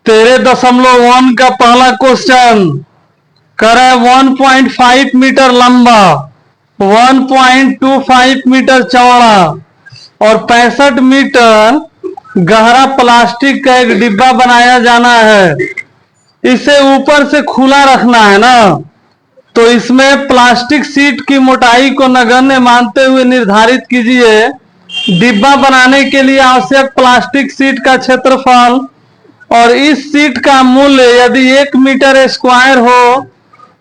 13.1 का पहला क्वेश्चन करे 1.5 मीटर लंबा, 1.25 मीटर चौड़ा और 65 मीटर गहरा प्लास्टिक का एक डिब्बा बनाया जाना है। इसे ऊपर से खुला रखना है ना, तो इसमें प्लास्टिक सीट की मोटाई को नगण्य मानते हुए निर्धारित कीजिए। डिब्बा बनाने के लिए आवश्यक प्लास्टिक सीट का क्षेत्रफल और इस सीट का मूल्य यदि 1 मीटर स्क्वायर हो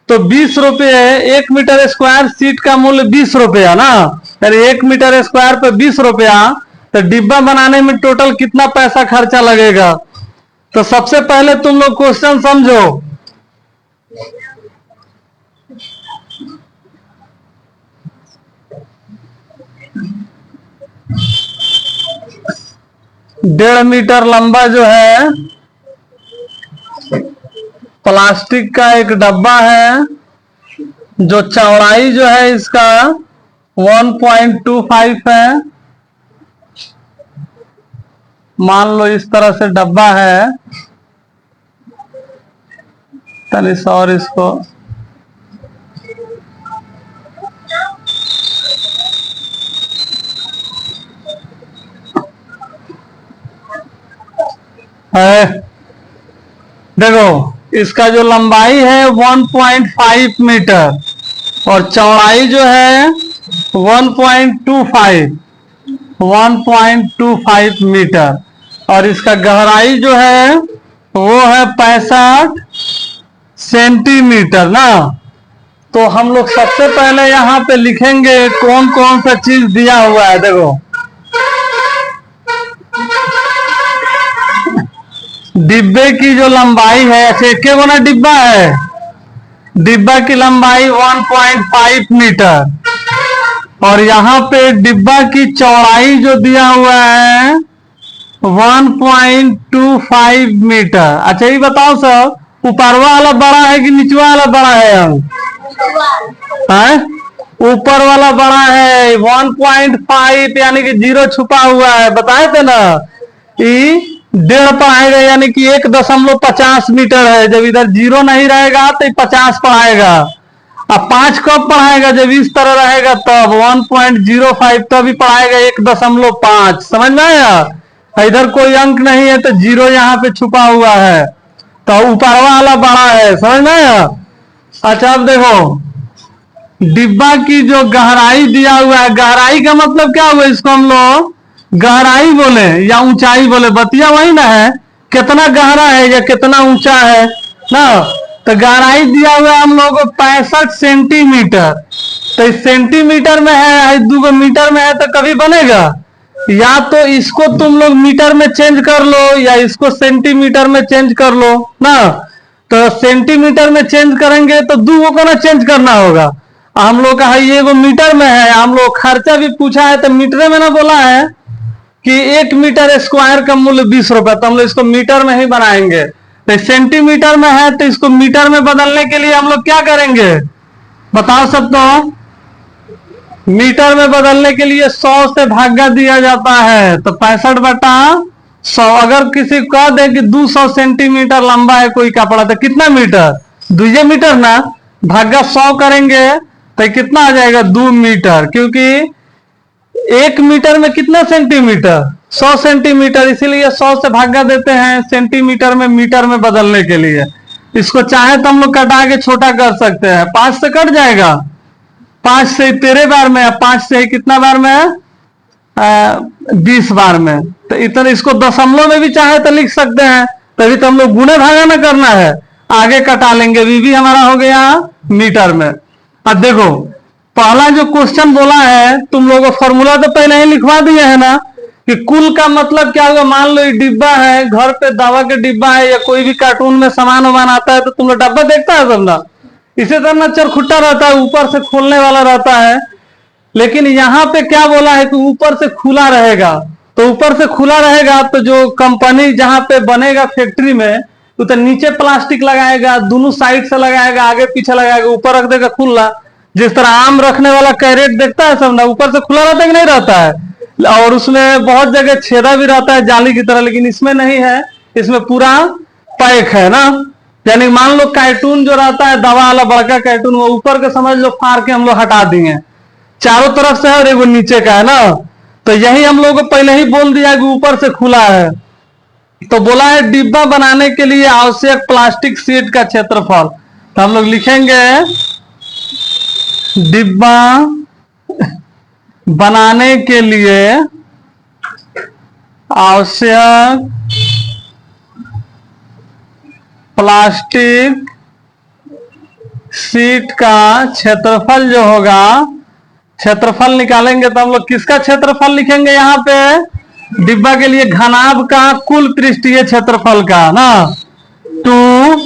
तो 20 रुपये है। 1 मीटर स्क्वायर सीट का मूल्य 20 रुपया ना, यानी 1 मीटर स्क्वायर पे 20 रुपया। तो डिब्बा बनाने में टोटल कितना पैसा खर्चा लगेगा? तो सबसे पहले तुम लोग क्वेश्चन समझो। डेढ़ मीटर लंबा जो है प्लास्टिक का एक डब्बा है, जो चौड़ाई जो है इसका 1.25 है। मान लो इस तरह से डब्बा है, तनिस और इसको है। देखो इसका जो लंबाई है 1.5 मीटर और चौड़ाई जो है 1.25 मीटर और इसका गहराई जो है वो है 65 सेंटीमीटर ना। तो हम लोग सबसे पहले यहाँ पे लिखेंगे कौन कौन सा चीज दिया हुआ है। देखो डिब्बे की जो लंबाई है, अच्छा एक ना डिब्बा है, डिब्बा की लंबाई 1.5 मीटर और यहाँ पे डिब्बा की चौड़ाई जो दिया हुआ है 1.25 मीटर। अच्छा ये बताओ सर, ऊपरवा वाला बड़ा है कि निचवा वाला बड़ा है? ऊपर वाला बड़ा है 1.5, यानी कि 0 छुपा हुआ है। बताए थे ना, ये 1.5 पढ़ाएगा यानी कि 1.50 मीटर है। जब इधर 0 नहीं रहेगा तो 50 पढ़ाएगा। अब 5 कब पढ़ाएगा? जब इस तरह रहेगा तब 1.05 तभी पढ़ाएगा 1.5। समझ में आया? इधर कोई अंक नहीं है तो 0 यहाँ पे छुपा हुआ है, तो ऊपर वाला बड़ा है। समझ में आया? अच्छा अब देखो डिब्बा की जो गहराई दिया हुआ है, गहराई का मतलब क्या हुआ? इसको हम लोग गहराई बोले या ऊंचाई बोले, बतिया वही ना है, कितना गहरा है या कितना ऊंचा है ना। तो गहराई दिया हुआ है हम लोगों को 65 सेंटीमीटर। तो इस सेंटीमीटर में है, 2 मीटर में है, तो कभी बनेगा? या तो इसको तुम लोग मीटर में चेंज कर लो या इसको सेंटीमीटर में चेंज कर लो ना। तो सेंटीमीटर में चेंज करेंगे तो 2 को ना चेंज करना होगा। हम लोग का है ये वो मीटर में है, हम लोग खर्चा भी पूछा है तो मीटर में ना बोला है कि 1 मीटर स्क्वायर का मूल्य 20 रुपए, तो हम लोग इसको मीटर में ही बनाएंगे। तो सेंटीमीटर में है तो इसको मीटर में बदलने के लिए हम लोग क्या करेंगे बताओ सब? तो मीटर में बदलने के लिए 100 से भागा दिया जाता है, तो 65/100। अगर किसी को कह दे कि 200 सेंटीमीटर लंबा है कोई कपड़ा, तो कितना मीटर? 2 मीटर ना, भागा 100 करेंगे तो कितना आ जाएगा? 2 मीटर। क्योंकि 1 मीटर में कितना सेंटीमीटर? 100 सेंटीमीटर, इसीलिए 100 से भागा देते हैं सेंटीमीटर में मीटर में बदलने के लिए। इसको चाहे तो हम लोग कटा के छोटा कर सकते हैं। 5 से कट जाएगा, 5 से 13 बार में है, 5 से कितना बार में है? 20 बार में। तो इतना इसको दशमलव में भी चाहे तो लिख सकते हैं, तभी तो हम लोग गुणे भागा ना करना है, आगे कटा लेंगे। भी हमारा हो गया मीटर में। अब देखो पहला जो क्वेश्चन बोला है, तुम लोगों को फॉर्मूला तो पहले ही लिखवा दिए है ना कि कुल का मतलब क्या होगा। मान लो ये डिब्बा है, घर पे दवा के डिब्बा है या कोई भी कार्टून में सामान वामान आता है तो तुम लोग डब्बा देखता है सब ना, इसे तरह ना चरखुट्टा रहता है, ऊपर से खोलने वाला रहता है। लेकिन यहाँ पे क्या बोला है कि ऊपर से खुला रहेगा। तो ऊपर से खुला रहेगा तो जो कंपनी जहां पे बनेगा फैक्ट्री में, तो नीचे प्लास्टिक लगाएगा, दोनों साइड से लगाएगा, आगे पीछे लगाएगा, ऊपर रख देगा खुला। जिस तरह आम रखने वाला कैरेट देखता है सब ना, ऊपर से खुला रहता है कि नहीं रहता है, और उसमें बहुत जगह छेदा भी रहता है जाली की तरह, लेकिन इसमें नहीं है, इसमें पूरा पैक है ना। यानी मान लो कार्टून जो रहता है दवा वाला बड़का कार्टून, वो ऊपर के समझ लो फाड़ के हम लोग हटा दिए, चारों तरफ से है और एगो नीचे का है ना। तो यही हम लोग को पहले ही बोल दिया कि ऊपर से खुला है। तो बोला है डिब्बा बनाने के लिए आवश्यक प्लास्टिक शीट का क्षेत्रफल। तो हम लोग लिखेंगे डिब्बा बनाने के लिए आवश्यक प्लास्टिक शीट का क्षेत्रफल जो होगा, क्षेत्रफल निकालेंगे तो हम लोग किसका क्षेत्रफल लिखेंगे यहाँ पे, डिब्बा के लिए घनाभ का कुल पृष्ठीय क्षेत्रफल का ना, 2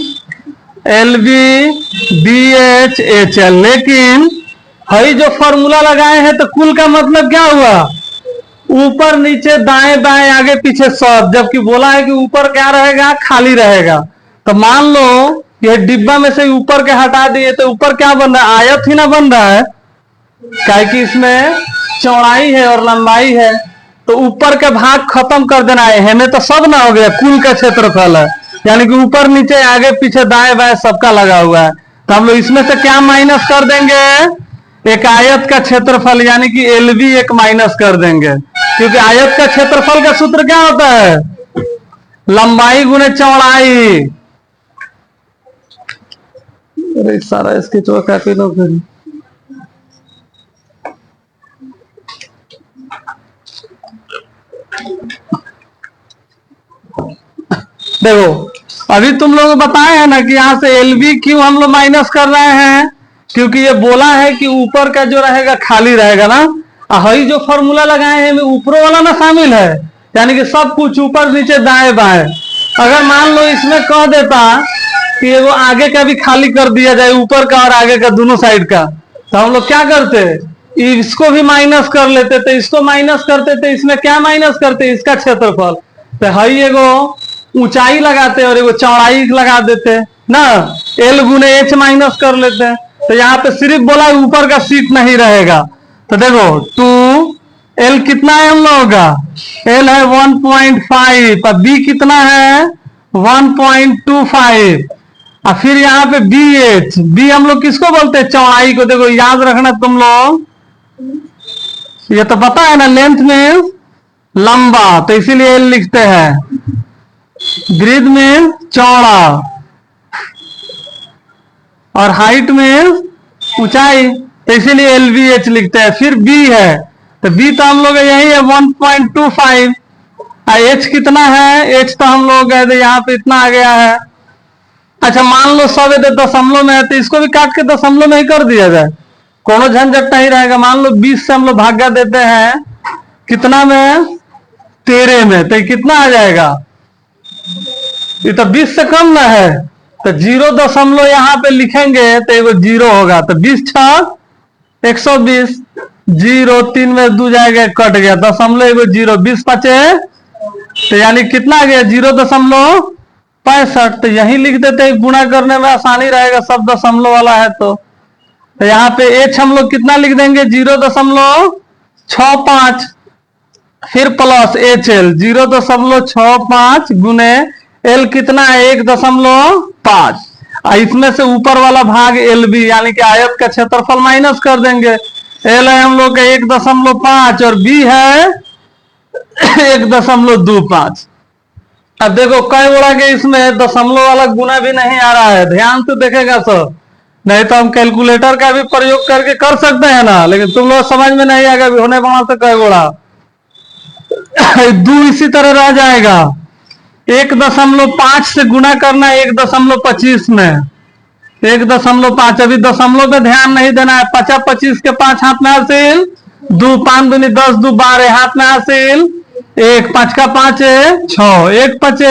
LV/BH/HL। लेकिन हई जो फॉर्मूला लगाए हैं तो कुल का मतलब क्या हुआ, ऊपर नीचे दाएं बाएं आगे पीछे सब, जबकि बोला है कि ऊपर क्या रहेगा, खाली रहेगा। तो मान लो ये डिब्बा में से ऊपर के हटा दिए तो ऊपर क्या बन रहा है, आयत ही ना बन रहा है, काहे कि इसमें चौड़ाई है और लंबाई है। तो ऊपर के भाग खत्म कर देना है, हमें तो सब ना हो गया, कुल का क्षेत्रफल है, यानी कि ऊपर नीचे आगे पीछे दाएं बाएं सबका लगा हुआ है। तो हम लोग इसमें से क्या माइनस कर देंगे, एक आयत का क्षेत्रफल यानी कि LV एक माइनस कर देंगे, क्योंकि आयत का क्षेत्रफल का सूत्र क्या होता है, लंबाई गुणे चौड़ाई। अरे सारा इसके चौका पे लो फिर। देखो अभी तुम लोग बताए हैं ना कि यहाँ से LV क्यों हम लोग माइनस कर रहे हैं, क्योंकि ये बोला है कि ऊपर का जो रहेगा खाली रहेगा ना। हई जो फॉर्मूला लगाए हैं ऊपर वाला ना शामिल है, यानी कि सब कुछ ऊपर नीचे दाएं बाएं। अगर मान लो इसमें कह देता कि वो आगे का भी खाली कर दिया जाए, ऊपर का और आगे का दोनों साइड का, तो हम लोग क्या करते, इसको भी माइनस कर लेते थे, इसको माइनस करते थे, इसमें क्या माइनस करते, इसका क्षेत्रफल। तो हई एगो ऊंचाई लगाते और एगो चौड़ाई लगा देते ना, L/H माइनस कर लेते। तो यहाँ पे सिर्फ बोला ऊपर का सीट नहीं रहेगा। तो देखो 2L कितना है हम लोगों का, L है 1.5 और B कितना है 1.25। और फिर यहाँ पे BH, B हम लोग किसको बोलते हैं, चौड़ाई को। देखो याद रखना तुम लोग, ये तो पता है ना, लेंथ में लंबा, तो इसीलिए L लिखते हैं, ब्रीथ में चौड़ा और हाइट में ऊंचाई, तो इसीलिए LVH लिखते हैं। फिर B है, तो B तो हम लोग यही है 1.25। H कितना है, H तो हम लोग गए थे यहाँ पे इतना आ गया है। अच्छा मान लो सब दशमलव में है तो इसको भी काट के दशमलव में ही कर दिया जाए, कोनो झंझट नहीं रहेगा। मान लो 20 से हम लोग भागा देते हैं कितना में, 13 में, तो कितना आ जाएगा, ये तो 20 से कम ना है, तो 0 यहाँ पे लिखेंगे तो एगो 0 होगा। तो 20×6 120, 0 3 में 2 जाएगा, कट गया, दशमलव एगो 0, 20×5 तो यानी कितना आ गया 0.65। तो यही लिख देते हैं, गुणा करने में आसानी रहेगा, सब दशमलव वाला है। तो यहाँ पे H हम लोग कितना लिख देंगे 0.65, फिर प्लस HL 0.65 गुने L कितना है 1.5। इसमें से ऊपर वाला भाग LB यानी कि आयत का क्षेत्रफल माइनस कर देंगे। L है हम लोग का 1.5 और B है 1.25। अब देखो कई बोला कि इसमें दशमलव वाला गुना भी नहीं आ रहा है, ध्यान से देखेगा सब, नहीं तो हम कैलकुलेटर का भी प्रयोग करके कर सकते हैं ना, लेकिन तुम लोग समझ में नहीं आएगा भी होने वाला से कई बोला 2 इसी तरह रह जाएगा। 1.5 से गुना करना है 1.25 में, 1.5। अभी दशमलव पे ध्यान नहीं देना है। 50-25 के 5 हाथ में हासिल, 2 5 दूनी 10, 2 12 हाथ में हासिल, 1 5 का 5 है 6, 1 5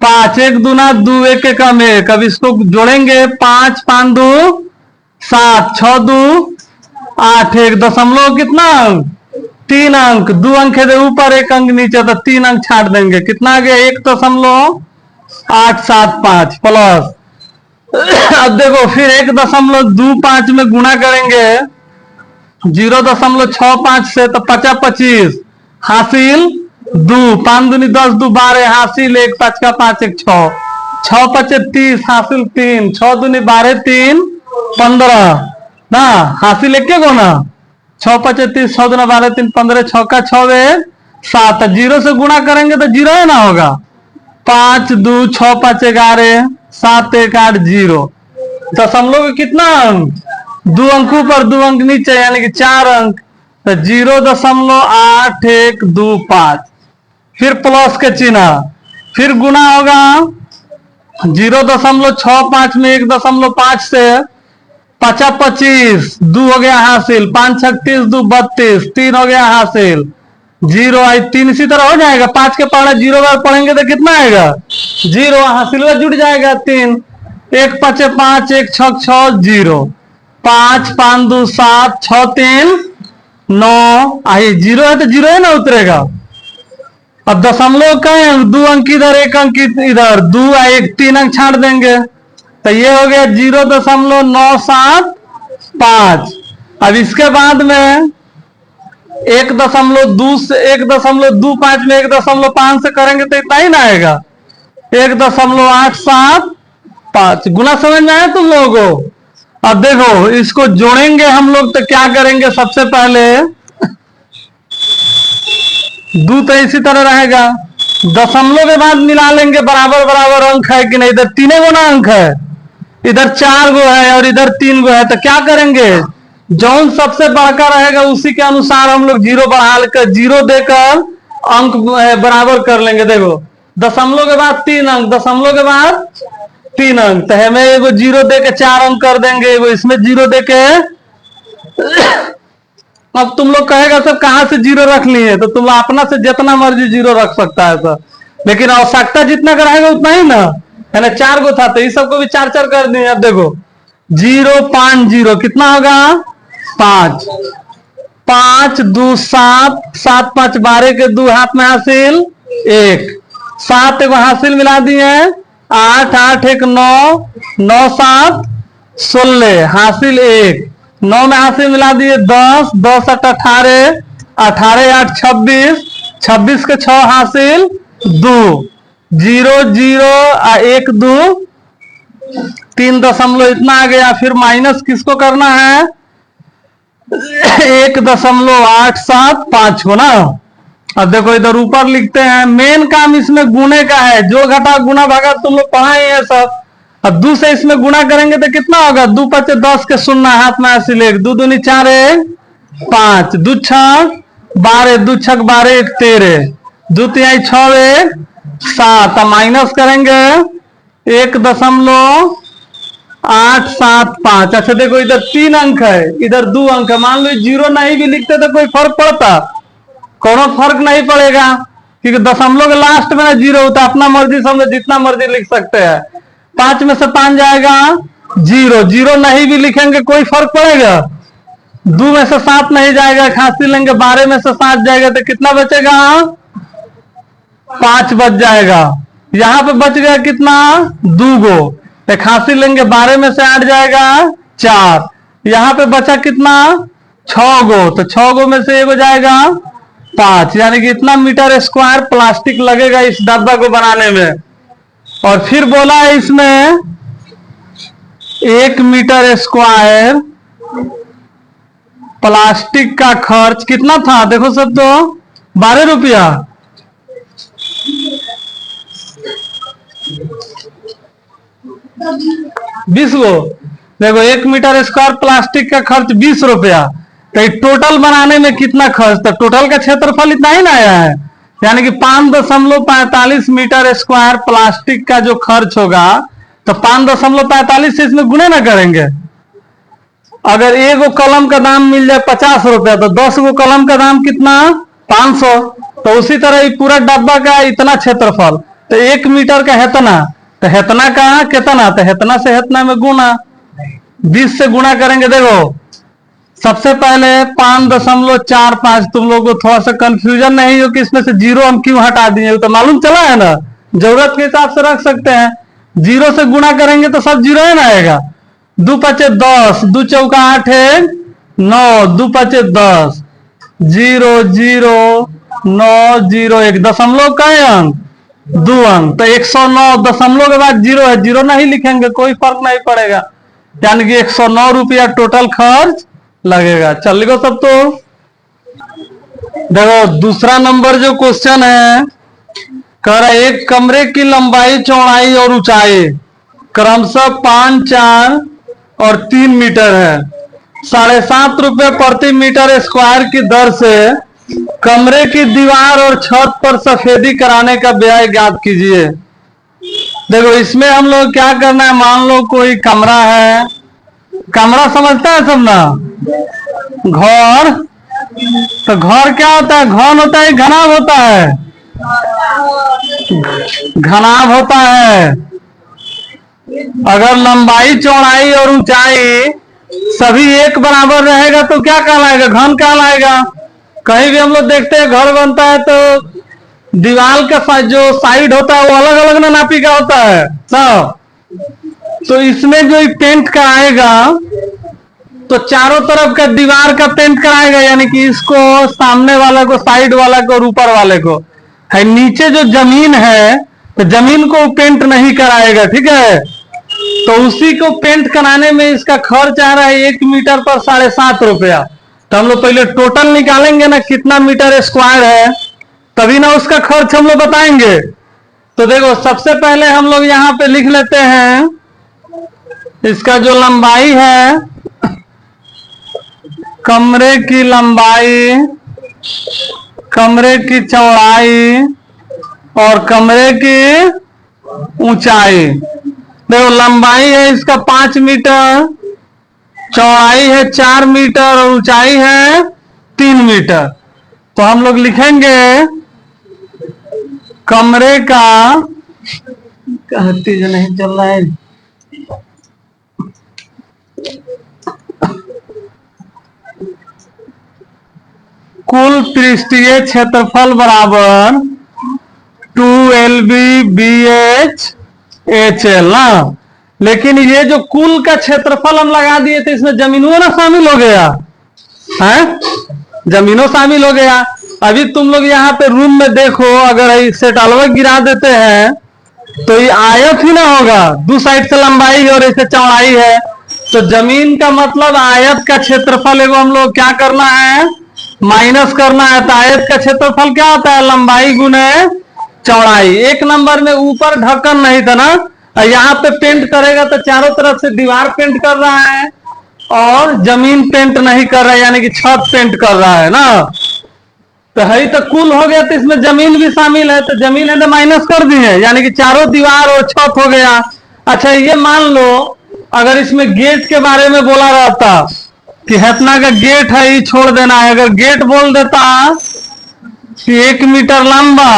5, 1 दूना 2, 1 1 कम 1। अब इसको जोड़ेंगे 5 5 2 7, 6 2 8, 1 दशमलव कितना 3 अंक, 2 अंक है ऊपर 1 अंक नीचे, तो 3 अंक छाट देंगे, कितना आ गया 1.875 प्लस। अब देखो फिर 1.25 में गुणा करेंगे 0.65 से, तो 50-25 हासिल 2 5 दूनी 10, 2 12 हासिल 1 5 का 5 1 6, 6 पचे 30 हासिल 3, 6 दूनी 12 3 15 ना, हासिल एक को ना, 6 पचे 30, 6 दूना 12 3 15, 6 का 6 7, जीरो से गुणा करेंगे तो जीरो है ना होगा। 5 2 6 5 11 7 1 8 0। दशमलव के कितना अंक, 2 अंकों पर 2 अंक नीचे यानी कि 4 अंक, तो 0.8125। फिर प्लस के चिन्ह, फिर गुना होगा 0.65 में 1.5 से 5 25, 2 हो गया हासिल, 5 36 2 32, 3 हो गया हासिल, 0 आई 3। इसी तरह हो जाएगा, 5 के पढ़ा 0 बार पढ़ेंगे तो कितना आएगा 0, हासिल में जुड़ जाएगा 3, 1 5 5 1 6 6 0, 5 5 2 7 6 3 9, आई 0 है तो 0 है ना उतरेगा। अब दशमलव का 2 अंक इधर 1 अंक इधर, 2 1 3 अंक छाड़ देंगे तो ये हो गया 0.975। अब इसके बाद में 1.2 से 1.25 में 1.5 से करेंगे तो इतना ही ना आएगा, 1.875। गुना समझ में आया तुम लोगों को। अब देखो इसको जोड़ेंगे हम लोग तो क्या करेंगे, सबसे पहले 2 तो इसी तरह रहेगा, दशमलव के बाद मिला लेंगे, बराबर बराबर अंक है कि नहीं, इधर 3 गुना अंक है, इधर 4 गो है और इधर 3 गो है, तो क्या करेंगे जौन सबसे बढ़कर रहेगा उसी के अनुसार हम लोग 0 बढ़ा कर 0 देकर अंक बराबर कर लेंगे। देखो दशमलव के बाद 3 अंक, दशमलव के बाद 3 अंक, तो हमें एगो 0 दे के 4 अंक कर देंगे, एगो इसमें 0 दे के। अब तुम लोग कहेगा सब कहां से 0 रख लिए, तो तुम अपना से जितना मर्जी 0 रख सकता है सर, लेकिन आवश्यकता जितना का रहेगा उतना ही ना है ना। 4 गो था तो इस सबको भी 4 4 कर दिए। अब देखो 0 5 0 कितना होगा 5, 5 2 7 7 5 12 के 2 हाथ में हासिल 1, 7 एगो हासिल मिला दिए, 8 8 1 9 9 7 16 हासिल 1, 9 में हासिल मिला दिए 10 10 8 18 18 8 26 26 के 6 हासिल 2, 0 0 1 2 3 दशमलव इतना आ गया। फिर माइनस किसको करना है 1.875 को ना। अब देखो इधर ऊपर लिखते हैं, मेन काम इसमें गुणे का है, जो घटा गुना भागा तुम लोग पढ़ाए हैं सब। अब 2 से इसमें गुणा करेंगे तो कितना होगा, 2 5 10 के 0 हाथ में हासिल 1, 2 दूनी 4 5, 2 6 12, 2 6 12 1 13, 2 3 6 1 7। माइनस करेंगे 1.875। अच्छा देखो इधर 3 अंक है, इधर 2 अंक है, मान लो 0 नहीं भी लिखते तो कोई फर्क पड़ता, कोनो फर्क नहीं पड़ेगा, क्योंकि दशमलव के लास्ट में 0 होता है। अपना मर्जी समझे जितना मर्जी लिख सकते हैं। 5 में से 5 जाएगा 0, 0 नहीं भी लिखेंगे कोई फर्क पड़ेगा। 2 में से 7 नहीं जाएगा, खांसी लेंगे, 12 में से 7 जाएगा तो कितना बचेगा 5 बच जाएगा। यहां पे बच गया कितना 2 गो, तो खांसी लेंगे, 12 में से 8 जाएगा 4, यहां पे बचा कितना 6 गो, तो 6 गो में से 1 हो जाएगा 5, यानी कि इतना मीटर स्क्वायर प्लास्टिक लगेगा इस डब्बा को बनाने में। और फिर बोला है इसमें 1 मीटर स्क्वायर प्लास्टिक का खर्च कितना था, देखो सब तो 12 रुपया। 20 गो, देखो 1 मीटर स्क्वायर प्लास्टिक का खर्च 20 रुपया, तो टोटल बनाने में कितना खर्च था, टोटल का क्षेत्रफल इतना ही ना आया है, यानी कि 5.45 मीटर स्क्वायर प्लास्टिक का जो खर्च होगा, तो 5.45 से इसमें गुणे ना करेंगे। अगर एक कलम का दाम मिल जाए 50 रुपया, तो 10 गो कलम का दाम कितना 500, तो उसी तरह पूरा डब्बा का इतना क्षेत्रफल, तो 1 मीटर का हेतना, तो हेतना का कितना, तो हेतना से हेतना में गुना, 20 से गुणा करेंगे। देखो सबसे पहले 5.45, तुम लोगों को थोड़ा सा कंफ्यूजन नहीं हो कि इसमें से 0 हम क्यों हटा दिए, तो मालूम चला है ना, जरूरत के हिसाब से रख सकते हैं। 0 से गुणा करेंगे तो सब 0 ही ना आएगा। 2 5 10, 2 चौका 8 9, 2 5 10, 0 0 9 0 1 दशमलव का अंक दो अंक, तो 109 दशमलव के बाद जीरो है, जीरो नहीं लिखेंगे, कोई फर्क नहीं पड़ेगा, यानी कि 109 रुपया टोटल खर्च लगेगा। चल लिखो सब। तो देखो दूसरा नंबर जो क्वेश्चन है, कह रहा है एक कमरे की लंबाई, चौड़ाई और ऊंचाई क्रमशः 5, 4 और 3 मीटर है। 7.5 रुपये प्रति मीटर स्क्वायर की दर से कमरे की दीवार और छत पर सफेदी कराने का व्यय ज्ञात कीजिए। देखो इसमें हम लोग क्या करना है, मान लो कोई कमरा है, कमरा समझता है सब ना, घर, तो घर क्या होता है, घन होता है, घनाभ होता है, घनाभ होता है। अगर लंबाई, चौड़ाई और ऊंचाई सभी एक बराबर रहेगा तो क्या कहलाएगा, घन कहलाएगा। कहीं भी हम लोग देखते हैं घर बनता है तो दीवार का जो साइड होता है वो अलग अलग ना नापी का होता है ना, तो इसमें जो पेंट कराएगा तो चारों तरफ का दीवार का पेंट कराएगा, यानी कि इसको, सामने वाला को, साइड वाला को और ऊपर वाले को है। नीचे जो जमीन है तो जमीन को पेंट नहीं कराएगा, ठीक है। तो उसी को पेंट कराने में इसका खर्च आ रहा है 1 मीटर पर 7.5 रुपया। तो हम लोग पहले टोटल निकालेंगे ना कितना मीटर स्क्वायर है, तभी ना उसका खर्च हम लोग बताएंगे। तो देखो सबसे पहले हम लोग यहाँ पे लिख लेते हैं, इसका जो लंबाई है, कमरे की लंबाई, कमरे की चौड़ाई और कमरे की ऊंचाई। देखो लंबाई है इसका 5 मीटर, चौड़ाई है 4 मीटर और ऊंचाई है 3 मीटर। तो हम लोग लिखेंगे कमरे का, कहती जो नहीं चल रहा है, कुल पृष्ठीय क्षेत्रफल बराबर 2LB/BH/HL ना। लेकिन ये जो कुल का क्षेत्रफल हम लगा दिए थे, इसमें जमीनों ना शामिल हो गया है, जमीनों शामिल हो गया। अभी तुम लोग यहाँ पे रूम में देखो, अगर इसे टालवा गिरा देते हैं तो ये आयत ही ना होगा, दो साइड से लंबाई और ऐसे चौड़ाई है, तो जमीन का मतलब आयत का क्षेत्रफल एगो हम लोग क्या करना है, माइनस करना है। तो आयत का क्षेत्रफल क्या होता है, लंबाई गुने चौड़ाई। एक नंबर में ऊपर ढक्कन नहीं था ना, यहाँ पे पेंट करेगा तो चारों तरफ से दीवार पेंट कर रहा है और जमीन पेंट नहीं कर रहा है, यानी कि छत पेंट कर रहा है ना। तो है तो कुल हो गया, तो इसमें जमीन भी शामिल है, तो जमीन है तो माइनस कर दी है, यानी कि चारों दीवार और छत हो गया। अच्छा ये मान लो अगर इसमें गेट के बारे में बोला रहता कि हेतना का गेट है, ये छोड़ देना है, अगर गेट बोल देता कि 1 मीटर लंबा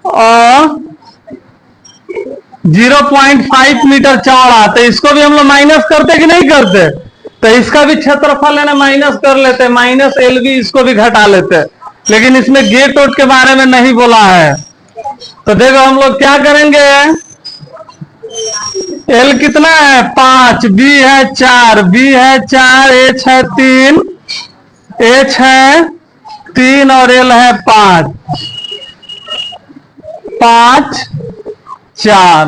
और 0.5 मीटर चौड़ा, तो इसको भी हम लोग माइनस करते कि नहीं करते, तो इसका भी क्षेत्रफल है ना माइनस कर लेते, -LB, इसको भी घटा लेते। लेकिन इसमें गेट वोट के बारे में नहीं बोला है। तो देखो हम लोग क्या करेंगे, L कितना है 5, B है 4, B है 4, H है 3, H है 3 और L है 5, 5, 4,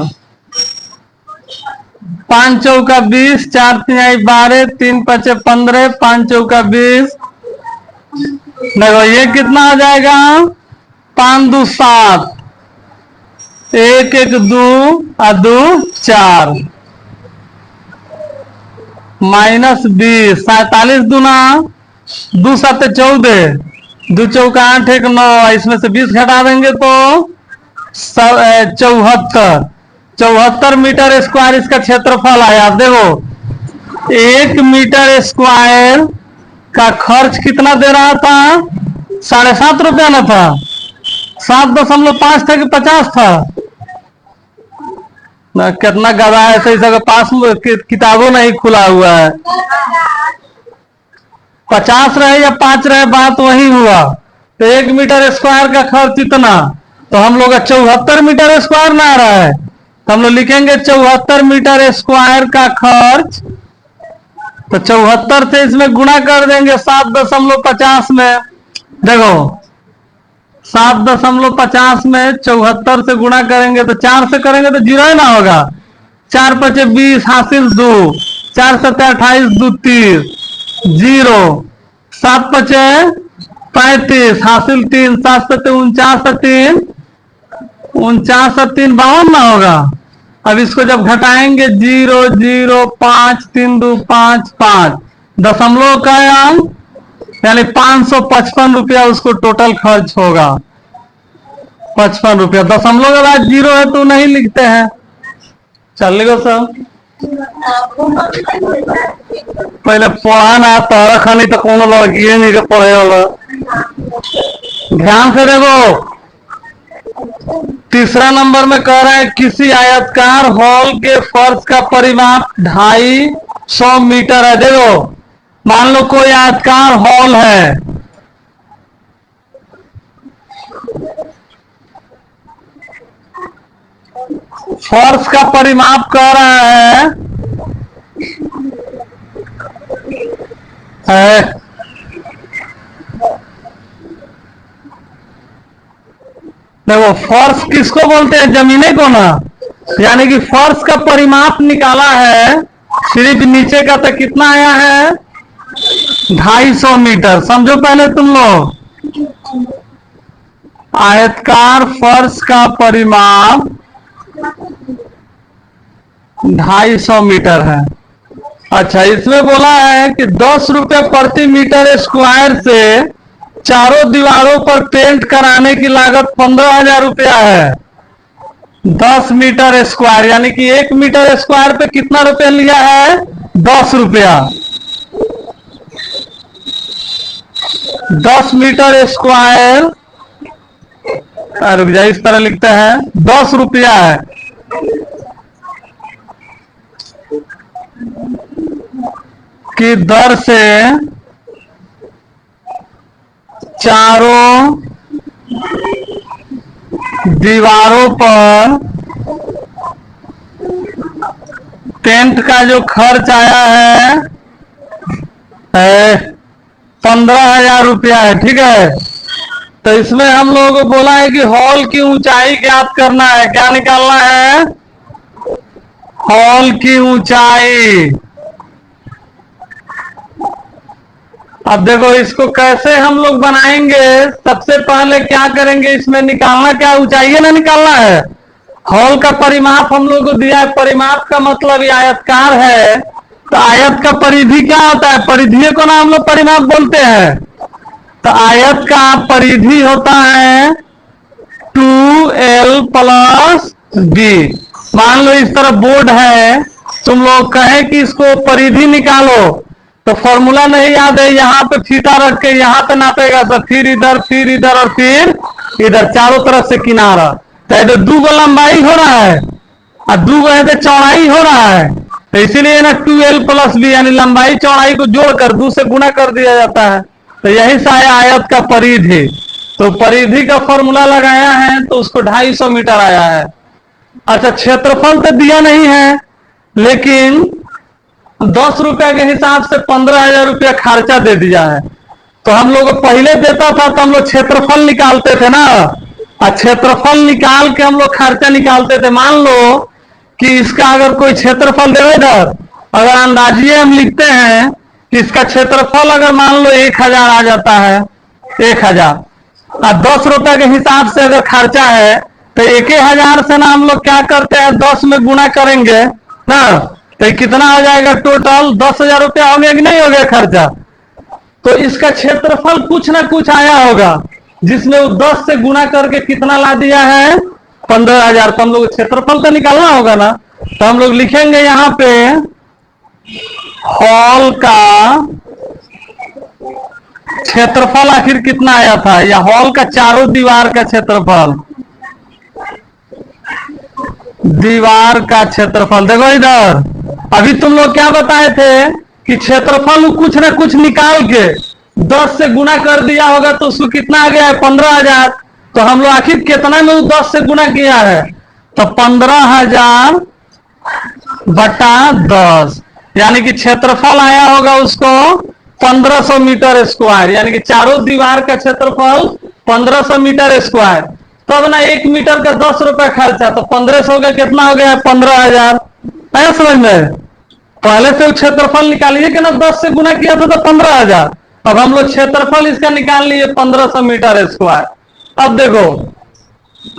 5 चौका 20, 4 तिहाई 12, 3 पचे 15, 5 चौका 20। देखो ये कितना हो जाएगा, 5 2 7, 1 1 2 और 2 4, -20, 47 दूना 2 7 14, 2 चौका 8 1 9, इसमें से 20 घटा देंगे तो 74 मीटर स्क्वायर इसका क्षेत्रफल आया। देखो 1 मीटर स्क्वायर का खर्च कितना दे रहा था, 7.5 रुपया ना था, 7.5 था कि 50 था ना, कितना गधा है, सही सके पास किताबों नहीं खुला हुआ है, 50 रहे या 5 रहे बात वही हुआ। तो 1 मीटर स्क्वायर का खर्च इतना, तो हम लोग 74 मीटर स्क्वायर ना आ रहा है, तो हम लोग लिखेंगे 74 मीटर स्क्वायर का खर्च। तो 74 से इसमें गुणा कर देंगे 7.50 में। देखो 7.50 में 74 से गुणा करेंगे तो 4 से करेंगे तो जीरो ही ना होगा। 4 पचे 20 हासिल 2, 4 सत्ते 28 2 30 जीरो। 7 पचे 35 हासिल 3, 7 सत्ते 49 3 49 3 52 ना होगा। अब इसको जब घटाएंगे 0 0 5 3 2 5 5 दशमलव का अंक यानी 555 रुपया उसको टोटल खर्च होगा। 55 रुपया। दशमलव के बाद जीरो है तो नहीं लिखते हैं। चल गो सर पहले पढ़ा ना तोरा खानी तो कौन लड़की नहीं के पढ़े वाला। ध्यान से देखो तीसरा नंबर में कह रहा है किसी आयतकार हॉल के फर्श का परिमाप 250 मीटर है। देखो मान लो कोई आयतकार हॉल है, फर्श का परिमाप कर रहा है देखो फर्श किसको बोलते हैं? जमीने को ना। यानी कि फर्श का परिमाप निकाला है, सिर्फ नीचे का तो कितना आया है 250 मीटर। समझो पहले तुम लोग आयतकार फर्श का परिमाप 250 मीटर है। अच्छा इसमें बोला है कि 10 रुपये प्रति मीटर स्क्वायर से चारों दीवारों पर पेंट कराने की लागत 15,000 रुपया है। 10 मीटर स्क्वायर यानी कि 1 मीटर स्क्वायर पे कितना रुपया लिया है 10 रुपया। 10 मीटर स्क्वायर रुक जाए इस तरह लिखते हैं 10 रुपया है। की दर से चारों दीवारों पर टेंट का जो खर्च आया है 15,000 रुपया है। ठीक है तो इसमें हम लोगों को बोला है कि हॉल की ऊंचाई ज्ञात करना है। क्या निकालना है? हॉल की ऊंचाई। अब देखो इसको कैसे हम लोग बनाएंगे। सबसे पहले क्या करेंगे, इसमें निकालना क्या ऊंचाई है ना निकालना है। हॉल का परिमाप हम लोग को दिया है। परिमाप का मतलब ये आयतकार है तो आयत का परिधि क्या होता है? परिधि को ना हम लोग परिमाप बोलते हैं। तो आयत का परिधि होता है 2L + B। मान लो इस तरह बोर्ड है, तुम लोग कहें कि इसको परिधि निकालो तो फॉर्मूला नहीं याद है, यहाँ पे फीता रख के यहाँ पे नापेगा तो फिर इधर और फिर इधर चारों तरफ से किनारा। तो इधर 2 गो लंबाई हो रहा है और 2 गो इधर चौड़ाई हो रहा है। तो इसीलिए ना 2L + B यानी लंबाई चौड़ाई को जोड़कर 2 से गुना कर दिया जाता है। तो यही से आया आयत का परिधि। तो परिधि का फॉर्मूला लगाया है तो उसको 250 मीटर आया है। अच्छा क्षेत्रफल तो दिया नहीं है लेकिन 10 रुपया के हिसाब से 15,000 रुपया खर्चा दे दिया है। तो हम लोग पहले देता था तो हम लोग क्षेत्रफल निकालते थे ना, और क्षेत्रफल निकाल के हम लोग खर्चा निकालते थे। मान लो कि इसका अगर कोई क्षेत्रफल दे इधर, अगर अंदाजिए हम लिखते हैं कि इसका क्षेत्रफल अगर मान लो 1000 आ जाता है 1000 और 10 रुपए के हिसाब से अगर खर्चा है तो 1000 से ना हम लोग क्या करते हैं 10 में गुना करेंगे ना, तो कितना हो जाएगा टोटल 10,000 रुपया हो गया कि नहीं हो गया खर्चा। तो इसका क्षेत्रफल कुछ ना कुछ आया होगा जिसमें वो 10 से गुना करके कितना ला दिया है 15,000। तो हम लोग क्षेत्रफल तो निकालना होगा ना। तो हम लोग लिखेंगे यहाँ पे हॉल का क्षेत्रफल आखिर कितना आया था, या हॉल का चारों दीवार का क्षेत्रफल, दीवार का क्षेत्रफल। देखो इधर अभी तुम लोग क्या बताए थे कि क्षेत्रफल कुछ ना कुछ निकाल के 10 से गुना कर दिया होगा तो उसको कितना आ गया है 15,000। तो हम लोग आखिर कितना में 10 से गुना किया है तो 15,000 बटा 10 यानी कि क्षेत्रफल आया होगा उसको 1500 मीटर स्क्वायर। यानी कि चारों दीवार का क्षेत्रफल 1500 मीटर स्क्वायर। तब ना 1 मीटर का 10 रुपए खर्चा, तो 1500 का कितना हो गया? 15,000। है समझ में? पहले से क्षेत्रफल निकालिए कि ना 10 से गुना किया था तो 15,000। अब हम लोग क्षेत्रफल इसका निकाल लिए 1500 मीटर स्क्वायर। अब देखो,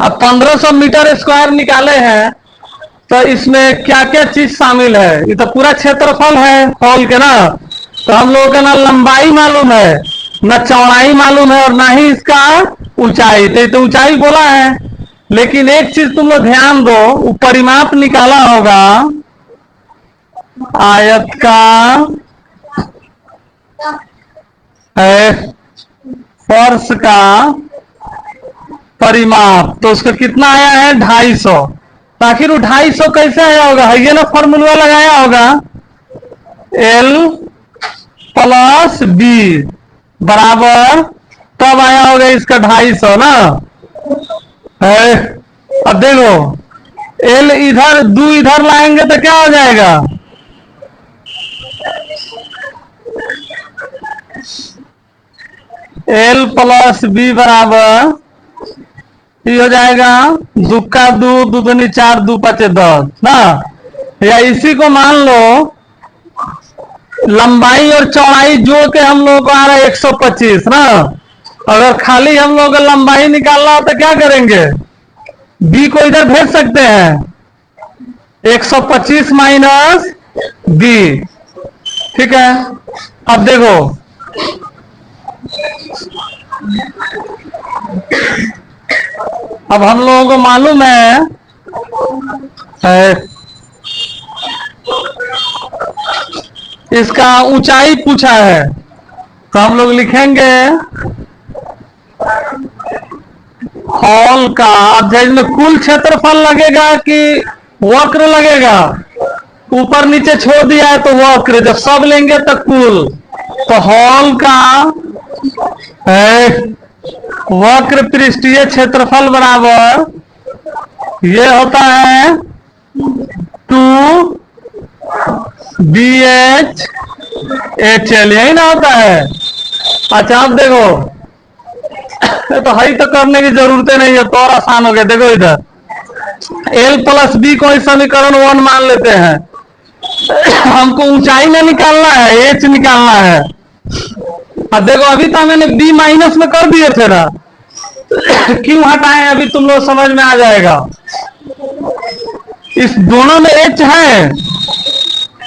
अब 1500 मीटर स्क्वायर निकाले हैं तो इसमें क्या क्या चीज शामिल है? ये तो पूरा क्षेत्रफल है हॉल के ना, तो हम लोगों का ना लंबाई मालूम है, ना चौड़ाई मालूम है, और ना ही इसका ऊंचाई। तो ऊंचाई बोला है, लेकिन एक चीज तुम लोग ध्यान दो, वो परिमाप निकाला होगा आयत का फर्श का परिमाप, तो उसका कितना आया है? 250। तो आखिर वो 250 कैसे आया होगा? ये ना फॉर्मूला लगाया होगा, L प्लस बी बराबर, तब आया होगा इसका 250 ना। अब देखो, L इधर 2 इधर लाएंगे तो क्या हो जाएगा? L प्लस बी बराबर ये हो जाएगा 2 का 2, 2 दूनी 4, 2 पचे 10 ना। या इसी को मान लो लंबाई और चौड़ाई जोड़ के हम लोग को आ रहा है 125 ना। अगर खाली हम लोग को लंबाई निकालना हो तो क्या करेंगे? बी को इधर भेज सकते हैं, 125 माइनस बी। ठीक है, अब देखो अब हम लोगों को मालूम है इसका ऊंचाई पूछा है, तो हम लोग लिखेंगे हॉल का। अब इसमें कुल क्षेत्रफल लगेगा कि वक्र लगेगा? ऊपर नीचे छोड़ दिया है तो वक्र, जब सब लेंगे तो कुल। तो हॉल का वक्र पृष्ठीय क्षेत्रफल बराबर ये होता है 2BH/HL, यही ना होता है? अच्छा अब देखो, तो हाई तो करने की जरूरत नहीं है, तो और आसान हो गया। देखो इधर L प्लस बी को इस समीकरण 1 मान लेते हैं। हमको ऊंचाई में निकालना है, H निकालना है। अब देखो, अभी तो मैंने B माइनस में कर दिए थे ना, क्यों हटाए अभी तुम लोग समझ में आ जाएगा। इस दोनों में H है,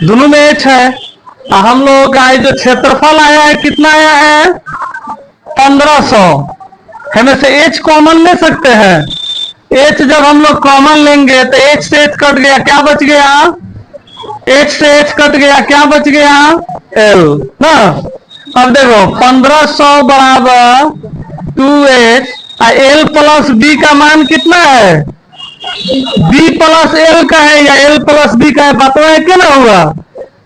दोनों में H है। हम लोगों का जो क्षेत्रफल आया है कितना आया है? 1500। हमें से H कॉमन ले सकते हैं। H जब हम लोग कॉमन लेंगे तो H से H कट गया, क्या बच गया? H से H कट गया, क्या बच गया? L ना। अब देखो 1500 बराबर 2H, L प्लस बी का मान कितना है? B प्लस L का है या L प्लस बी का है? बताओ है क्या ना होगा?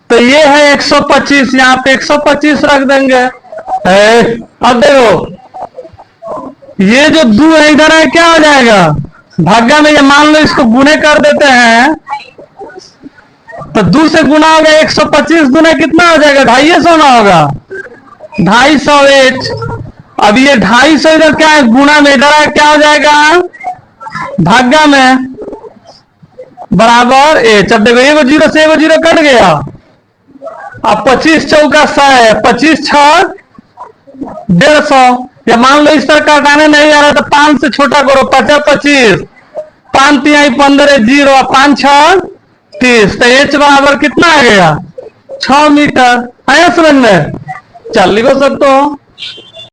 तो ये है 125, यहाँ पे 125 रख देंगे। अब देखो, ये जो 2 है इधर है, क्या हो जाएगा? भाग्य में ये मान लो इसको गुने कर देते हैं, तो 2 से गुना हो गया, 125 गुना कितना हो जाएगा? 250 ना होगा, 250H। अब ये 250 इधर क्या है? गुना में इधर है, क्या हो जाएगा? भाग्य में बराबर H। अब देखो, एगो जीरो से एगो जीरो कट गया। अब 25 चौका 100, 25 6 150। या मान लो इस तरह काटाने नहीं आ रहा तो 5 से छोटा करो, 50 25, 5 3 15 0, 5 6 30। तो H बराबर कितना आ गया? 6 मीटर। आया समझ में? चल लिखो सब तो।